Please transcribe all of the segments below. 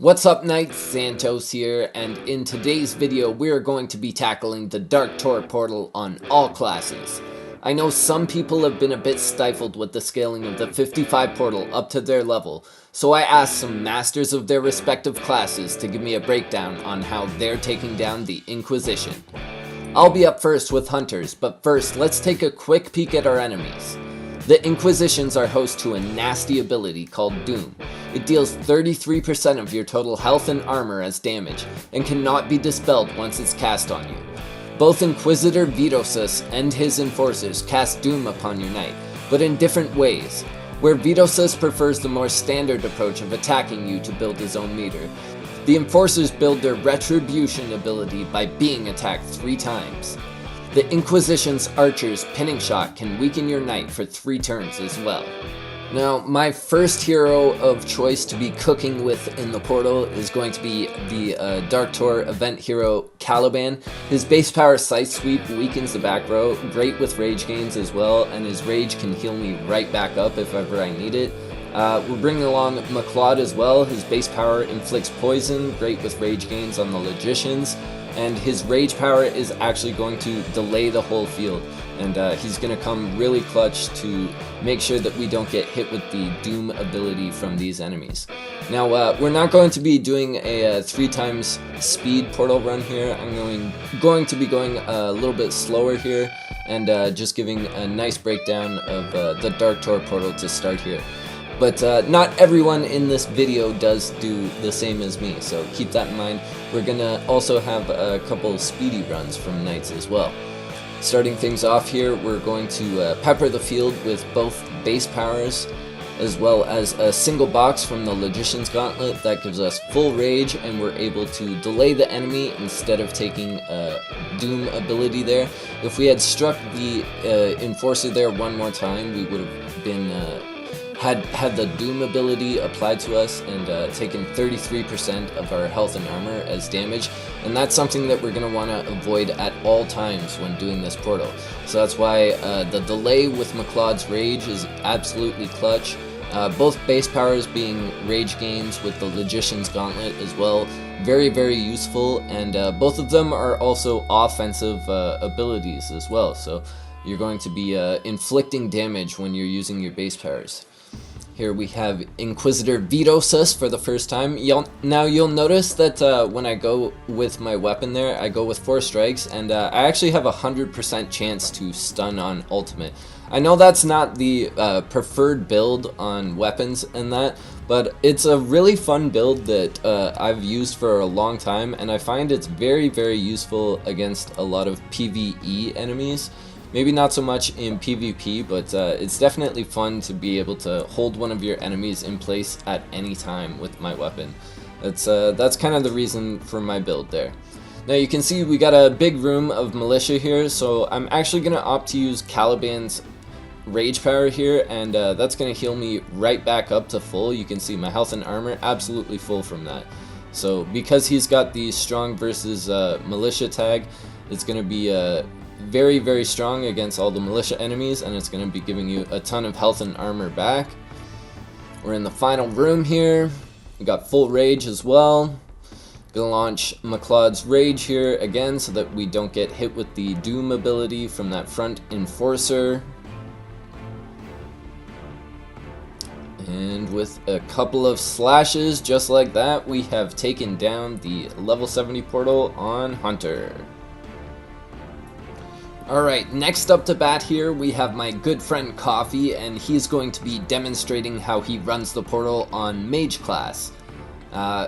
What's up, Knights? Xantos here, and in today's video we are going to be tackling the Dark Tor Portal on all classes. I know some people have been a bit stifled with the scaling of the 55 portal up to their level, so I asked some masters of their respective classes to give me a breakdown on how they're taking down the Inquisition. I'll be up first with Hunters, but first let's take a quick peek at our enemies. The Inquisitions are host to a nasty ability called Doom. It deals 33% of your total health and armor as damage, and cannot be dispelled once it's cast on you. Both Inquisitor Xantos and his enforcers cast Doom upon your knight, but in different ways. Where Xantos prefers the more standard approach of attacking you to build his own meter, the enforcers build their Retribution ability by being attacked 3 times. The Inquisition's Archer's pinning shot can weaken your knight for 3 turns as well. Now, my first hero of choice to be cooking with in the portal is going to be the Dark Tor Event hero Caliban. His base power Sight Sweep weakens the back row, great with rage gains as well, and his rage can heal me right back up if ever I need it. We're bringing along McLeod as well. His base power inflicts poison, great with rage gains on the Logicians, and his rage power is actually going to delay the whole field, and he's going to come really clutch to make sure that we don't get hit with the Doom ability from these enemies. Now, we're not going to be doing a 3 times speed portal run here. I'm going to be going a little bit slower here, and just giving a nice breakdown of the Dark Tor portal to start here. But not everyone in this video does do the same as me, so keep that in mind. We're gonna also have a couple speedy runs from Knights as well. Starting things off here, we're going to pepper the field with both base powers, as well as a single box from the Logician's Gauntlet that gives us full rage, and we're able to delay the enemy instead of taking a Doom ability there. If we had struck the Enforcer there one more time, we would have been had the Doom ability applied to us and taken 33% of our health and armor as damage, and that's something that we're going to want to avoid at all times when doing this portal. So that's why the delay with McLeod's rage is absolutely clutch. Both base powers being rage gains with the Logician's Gauntlet as well, very, very useful, and both of them are also offensive abilities as well, so you're going to be inflicting damage when you're using your base powers. Here we have Inquisitor Xantos for the first time. Now you'll notice that when I go with my weapon there, I go with 4 strikes, and I actually have a 100% chance to stun on ultimate. I know that's not the preferred build on weapons and that, but it's a really fun build that I've used for a long time, and I find it's very, very useful against a lot of PvE enemies. Maybe not so much in PvP, but it's definitely fun to be able to hold one of your enemies in place at any time with my weapon. That's kind of the reason for my build there. Now you can see we got a big room of militia here, so I'm actually going to opt to use Caliban's rage power here, and that's going to heal me right back up to full. You can see my health and armor absolutely full from that. So because he's got the strong versus militia tag, it's going to be very, very strong against all the militia enemies, and it's going to be giving you a ton of health and armor back. We're in the final room here. We got full rage as well. Gonna launch McLeod's rage here again so that we don't get hit with the Doom ability from that front enforcer. And with a couple of slashes just like that, we have taken down the level 70 portal on Hunter. Alright, next up to bat here we have my good friend Coffee, and he's going to be demonstrating how he runs the portal on Mage class.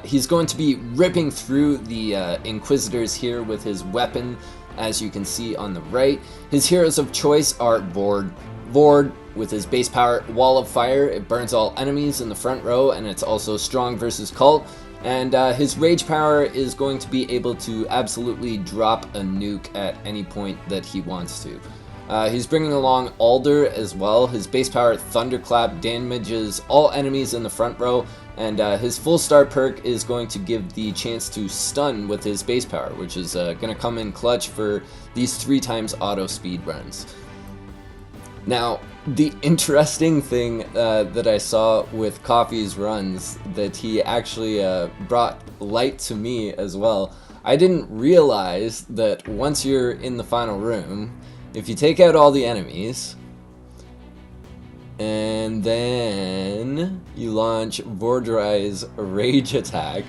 He's going to be ripping through the Inquisitors here with his weapon, as you can see on the right. His heroes of choice are Vord with his base power Wall of Fire. It burns all enemies in the front row, and it's also strong versus cult. And his rage power is going to be able to absolutely drop a nuke at any point that he wants to. He's bringing along Alder as well. His base power Thunderclap damages all enemies in the front row, and his full start perk is going to give the chance to stun with his base power, which is going to come in clutch for these 3 times auto speed runs. Now, the interesting thing that I saw with Coffee's runs, that he actually brought light to me as well. I didn't realize that once you're in the final room, if you take out all the enemies, and then you launch Vordry's rage attack,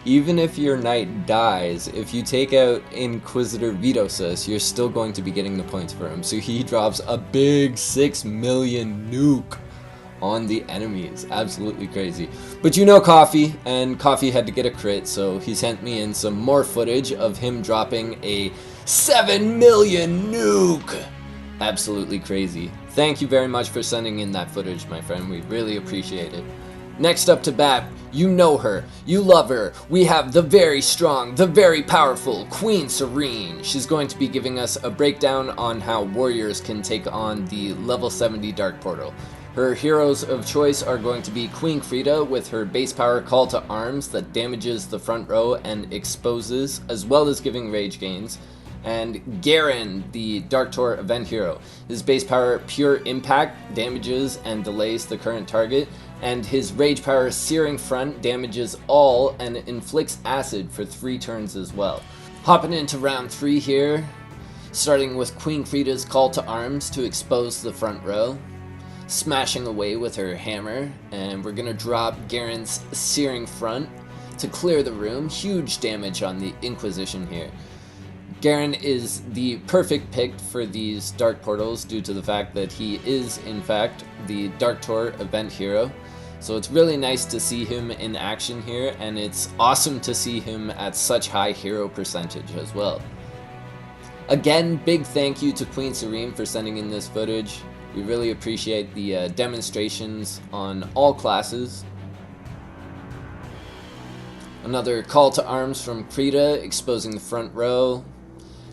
even if your knight dies, if you take out Inquisitor Vitosus, you're still going to be getting the points for him. So he drops a big 6 million nuke on the enemies. Absolutely crazy. But you know Coffee, and Coffee had to get a crit, so he sent me in some more footage of him dropping a 7 million nuke. Absolutely crazy. Thank you very much for sending in that footage, my friend. We really appreciate it. Next up to bat, you know her, you love her. We have the very strong, the very powerful Queen Serene. She's going to be giving us a breakdown on how warriors can take on the level 70 Dark Portal. Her heroes of choice are going to be Queen Frida with her base power Call to Arms that damages the front row and exposes, as well as giving rage gains. And Garen, the Dark Tor Event hero. His base power Pure Impact damages and delays the current target, and his rage power Searing Front damages all and inflicts acid for 3 turns as well. Hopping into round 3 here, starting with Queen Frida's Call to Arms to expose the front row, smashing away with her hammer, and we're gonna drop Garen's Searing Front to clear the room. Huge damage on the Inquisition here. Garen is the perfect pick for these Dark Portals due to the fact that he is, in fact, the Dark Tor Event hero. So it's really nice to see him in action here, and it's awesome to see him at such high hero percentage as well. Again, big thank you to Queen Serene for sending in this footage. We really appreciate the demonstrations on all classes. Another Call to Arms from Krita, exposing the front row.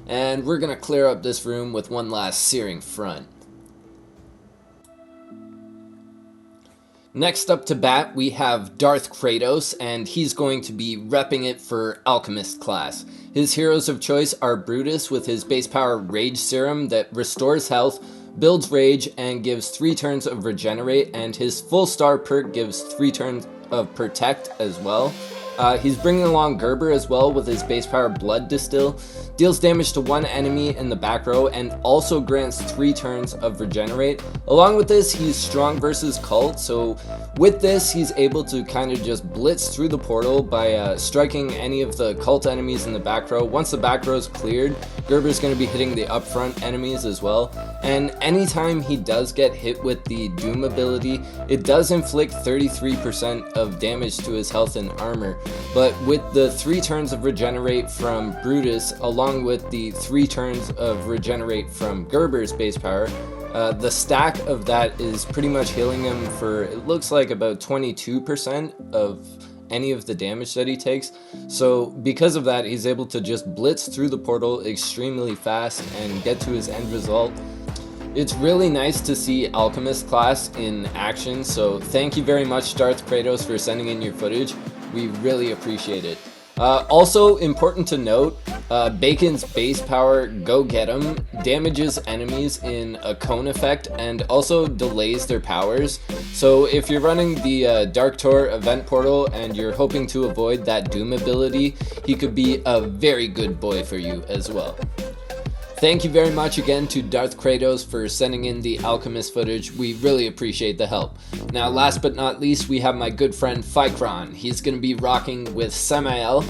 And we're going to clear up this room with one last Searing Front. Next up to bat, we have DrthKratos, and he's going to be repping it for Alchemist class. His heroes of choice are Brutus with his base power Rage Serum that restores health, builds rage, and gives 3 turns of Regenerate, and his full star perk gives 3 turns of Protect as well. He's bringing along Gerber as well with his base power Blood Distill, deals damage to 1 enemy in the back row, and also grants 3 turns of Regenerate. Along with this, he's strong versus Cult, so with this, he's able to kind of just blitz through the portal by striking any of the Cult enemies in the back row. Once the back row is cleared, Gerber's going to be hitting the upfront enemies as well, and anytime he does get hit with the Doom ability, it does inflict 33% of damage to his health and armor. But with the 3 turns of Regenerate from Brutus, along with the 3 turns of Regenerate from Gerber's base power, the stack of that is pretty much healing him for, it looks like, about 22% of any of the damage that he takes. So because of that, he's able to just blitz through the portal extremely fast and get to his end result. It's really nice to see Alchemist class in action, so thank you very much, DrthKratos, for sending in your footage. We really appreciate it. Also important to note, Bacon's base power Go Get 'em damages enemies in a cone effect and also delays their powers. So if you're running the Dark Tor Event Portal and you're hoping to avoid that Doom ability, he could be a very good boy for you as well. Thank you very much again to DrthKratos for sending in the Alchemist footage. We really appreciate the help. Now, last but not least, we have my good friend Ficron. He's going to be rocking with Samael.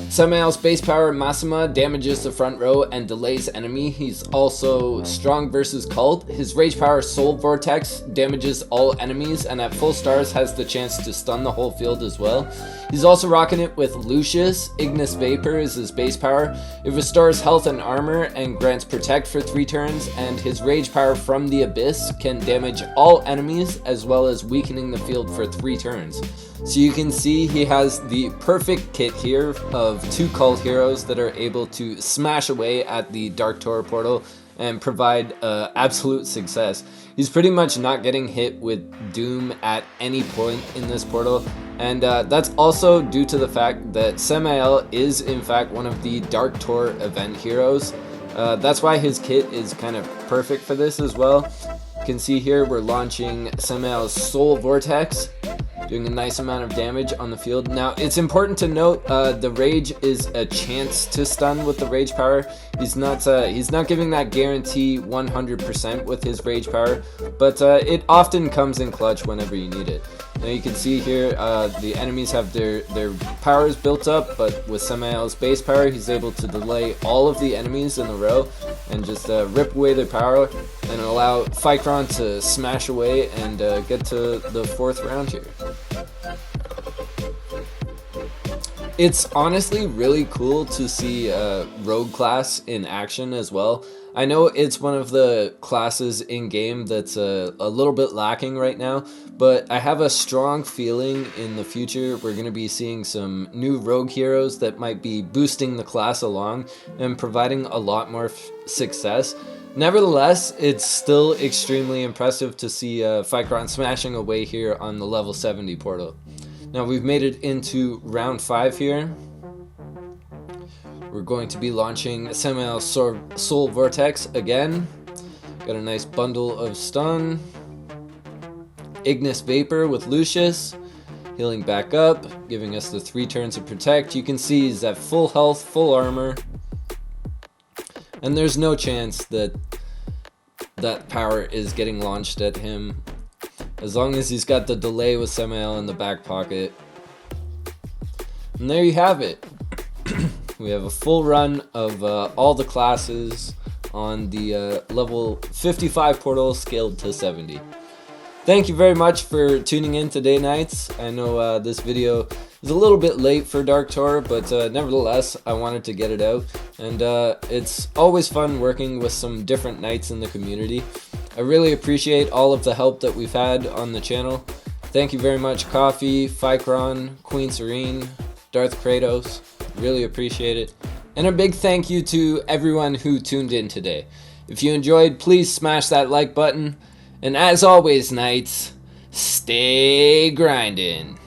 Samael's base power Massima damages the front row and delays enemy. He's also strong versus Cult. His rage power Soul Vortex damages all enemies, and at full stars has the chance to stun the whole field as well. He's also rocking it with Lucius. Ignis Vapor is his base power. It restores health and armor and grants Protect for 3 turns, and his rage power from the Abyss can damage all enemies as well as weakening the field for 3 turns. So you can see he has the perfect kit here of 2 cult heroes that are able to smash away at the Dark Tor portal and provide absolute success. He's pretty much not getting hit with Doom at any point in this portal, and that's also due to the fact that Samael is in fact one of the Dark Tor event heroes. That's why his kit is kind of perfect for this as well, can see here we're launching Samael's Soul Vortex, doing a nice amount of damage on the field. Now, it's important to note the Rage is a chance to stun with the Rage power. He's not giving that guarantee 100% with his Rage power, but it often comes in clutch whenever you need it. Now you can see here the enemies have their powers built up, but with Samael's base power, he's able to delay all of the enemies in a row and just rip away their power and allow Ficron to smash away and get to the 4th round here. It's honestly really cool to see Rogue class in action as well. I know it's one of the classes in game that's a little bit lacking right now, but I have a strong feeling in the future we're going to be seeing some new Rogue heroes that might be boosting the class along and providing a lot more success. Nevertheless, it's still extremely impressive to see Ficron smashing away here on the level 70 portal. Now we've made it into round 5 here. We're going to be launching Samael's Soul Vortex again. Got a nice bundle of stun. Ignis Vapor with Lucius, healing back up, giving us the 3 turns of protect. You can see he's at full health, full armor, and there's no chance that that power is getting launched at him, as long as he's got the delay with Samael in the back pocket. And there you have it. We have a full run of all the classes on the level 55 portal scaled to 70. Thank you very much for tuning in today, Knights. I know this video is a little bit late for Dark Tor, but nevertheless, I wanted to get it out. And it's always fun working with some different Knights in the community. I really appreciate all of the help that we've had on the channel. Thank you very much, Coffee, Ficron, Queen Serene, DrthKratos. Really appreciate it. And a big thank you to everyone who tuned in today. If you enjoyed, please smash that like button. And as always, Knights, stay grinding.